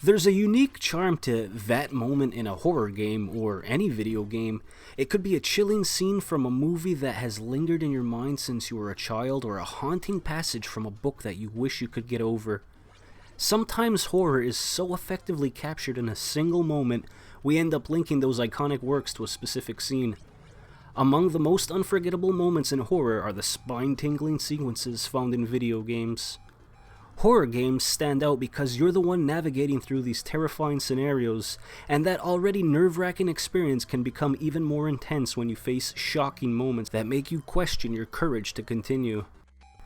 There's a unique charm to that moment in a horror game or any video game. It could be a chilling scene from a movie that has lingered in your mind since you were a child, or a haunting passage from a book that you wish you could get over. Sometimes horror is so effectively captured in a single moment, we end up linking those iconic works to a specific scene. Among the most unforgettable moments in horror are the spine-tingling sequences found in video games. Horror games stand out because you're the one navigating through these terrifying scenarios, and that already nerve-wracking experience can become even more intense when you face shocking moments that make you question your courage to continue.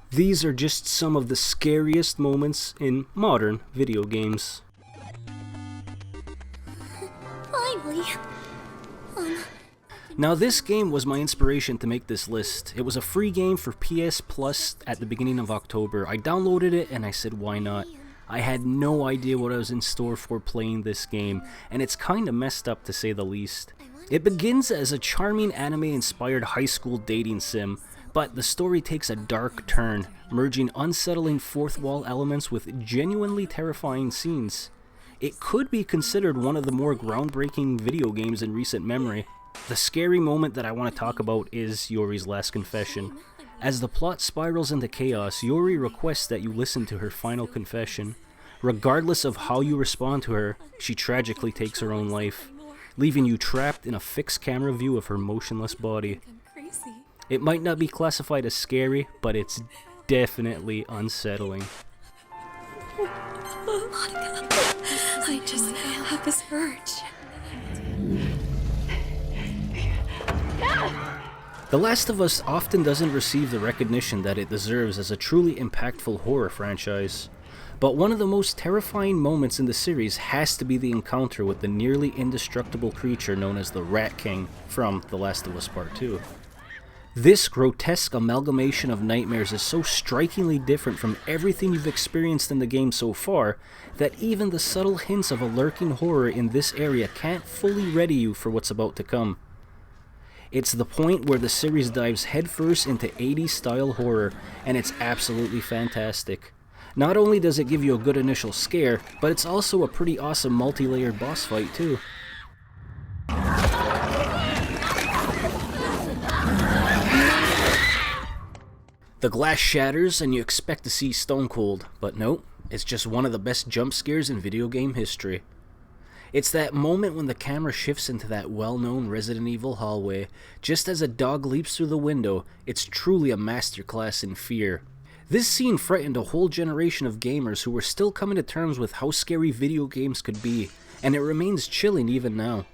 These are just some of the scariest moments in modern video games. Finally. Now this game was my inspiration to make this list. It was a free game for PS Plus at the beginning of October. I downloaded it and I said why not. I had no idea what I was in store for playing this game, and it's kinda messed up to say the least. It begins as a charming anime-inspired high school dating sim, but the story takes a dark turn, merging unsettling fourth wall elements with genuinely terrifying scenes. It could be considered one of the more groundbreaking video games in recent memory. The scary moment that I want to talk about is Yori's last confession. As the plot spirals into chaos, Yori requests that you listen to her final confession. Regardless of how you respond to her, she tragically takes her own life, leaving you trapped in a fixed camera view of her motionless body. It might not be classified as scary, but it's definitely unsettling. I just have this urge. The Last of Us often doesn't receive the recognition that it deserves as a truly impactful horror franchise. But one of the most terrifying moments in the series has to be the encounter with the nearly indestructible creature known as the Rat King from The Last of Us Part 2. This grotesque amalgamation of nightmares is so strikingly different from everything you've experienced in the game so far that even the subtle hints of a lurking horror in this area can't fully ready you for what's about to come. It's the point where the series dives headfirst into 80s style horror, and it's absolutely fantastic. Not only does it give you a good initial scare, but it's also a pretty awesome multi-layered boss fight too. The glass shatters and you expect to see Stone Cold, but nope, it's just one of the best jump scares in video game history. It's that moment when the camera shifts into that well-known Resident Evil hallway. Just as a dog leaps through the window, it's truly a masterclass in fear. This scene frightened a whole generation of gamers who were still coming to terms with how scary video games could be, and it remains chilling even now.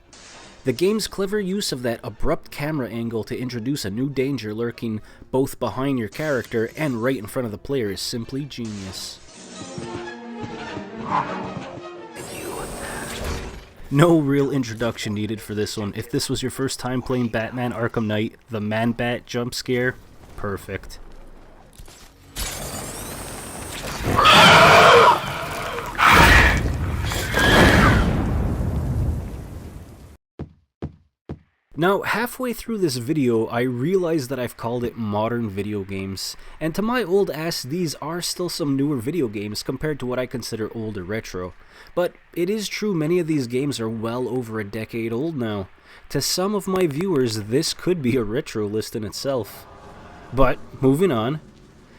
The game's clever use of that abrupt camera angle to introduce a new danger lurking both behind your character and right in front of the player is simply genius. No real introduction needed for this one. If this was your first time playing Batman Arkham Knight, the Man-Bat jump scare, perfect. Now, halfway through this video, I realized that I've called it modern video games, and to my old ass, these are still some newer video games compared to what I consider old or retro. But it is true many of these games are well over a decade old now. To some of my viewers, this could be a retro list in itself. But, moving on.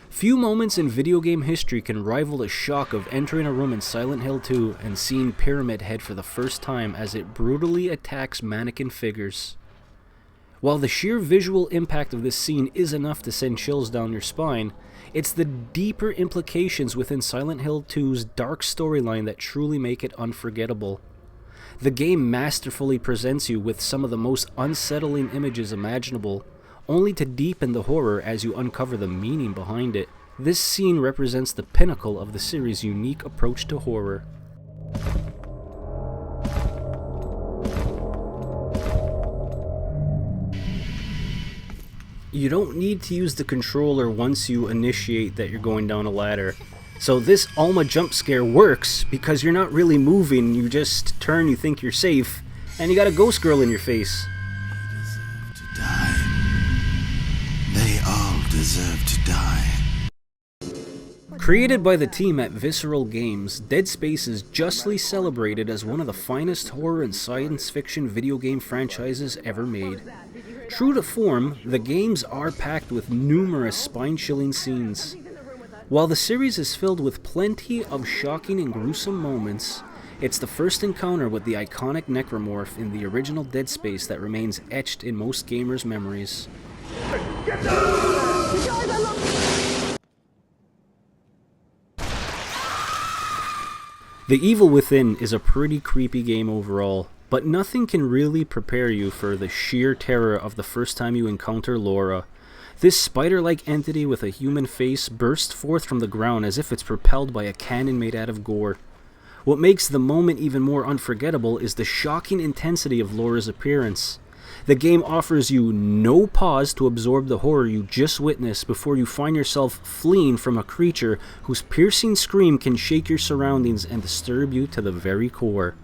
Few moments in video game history can rival the shock of entering a room in Silent Hill 2 and seeing Pyramid Head for the first time as it brutally attacks mannequin figures. While the sheer visual impact of this scene is enough to send chills down your spine, it's the deeper implications within Silent Hill 2's dark storyline that truly make it unforgettable. The game masterfully presents you with some of the most unsettling images imaginable, only to deepen the horror as you uncover the meaning behind it. This scene represents the pinnacle of the series' unique approach to horror. You don't need to use the controller once you initiate that you're going down a ladder. So this Alma jump scare works because you're not really moving, you just turn, you think you're safe, and you got a ghost girl in your face. To die. They all deserve to die. Created by the team at Visceral Games, Dead Space is justly celebrated as one of the finest horror and science fiction video game franchises ever made. True to form, the games are packed with numerous spine-chilling scenes. While the series is filled with plenty of shocking and gruesome moments, it's the first encounter with the iconic necromorph in the original Dead Space that remains etched in most gamers' memories. The Evil Within is a pretty creepy game overall, but nothing can really prepare you for the sheer terror of the first time you encounter Laura. This spider-like entity with a human face bursts forth from the ground as if it's propelled by a cannon made out of gore. What makes the moment even more unforgettable is the shocking intensity of Laura's appearance. The game offers you no pause to absorb the horror you just witnessed before you find yourself fleeing from a creature whose piercing scream can shake your surroundings and disturb you to the very core.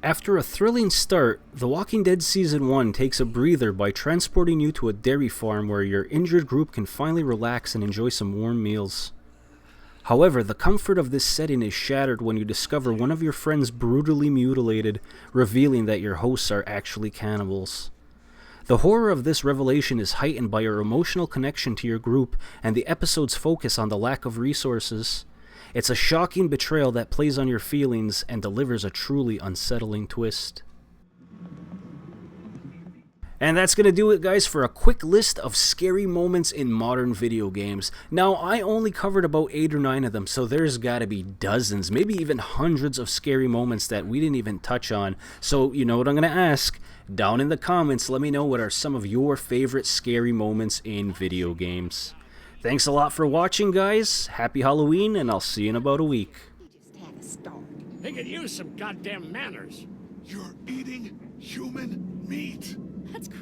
After a thrilling start, The Walking Dead Season 1 takes a breather by transporting you to a dairy farm where your injured group can finally relax and enjoy some warm meals. However, the comfort of this setting is shattered when you discover one of your friends brutally mutilated, revealing that your hosts are actually cannibals. The horror of this revelation is heightened by your emotional connection to your group and the episode's focus on the lack of resources. It's a shocking betrayal that plays on your feelings and delivers a truly unsettling twist. And that's going to do it, guys, for a quick list of scary moments in modern video games. Now, I only covered about 8 or 9 of them, so there's got to be dozens, maybe even hundreds of scary moments that we didn't even touch on. So, you know what I'm going to ask? Down in the comments, let me know what are some of your favorite scary moments in video games. Thanks a lot for watching, guys. Happy Halloween, and I'll see you in about a week. They could use some goddamn manners. You're eating human meat. That's crazy.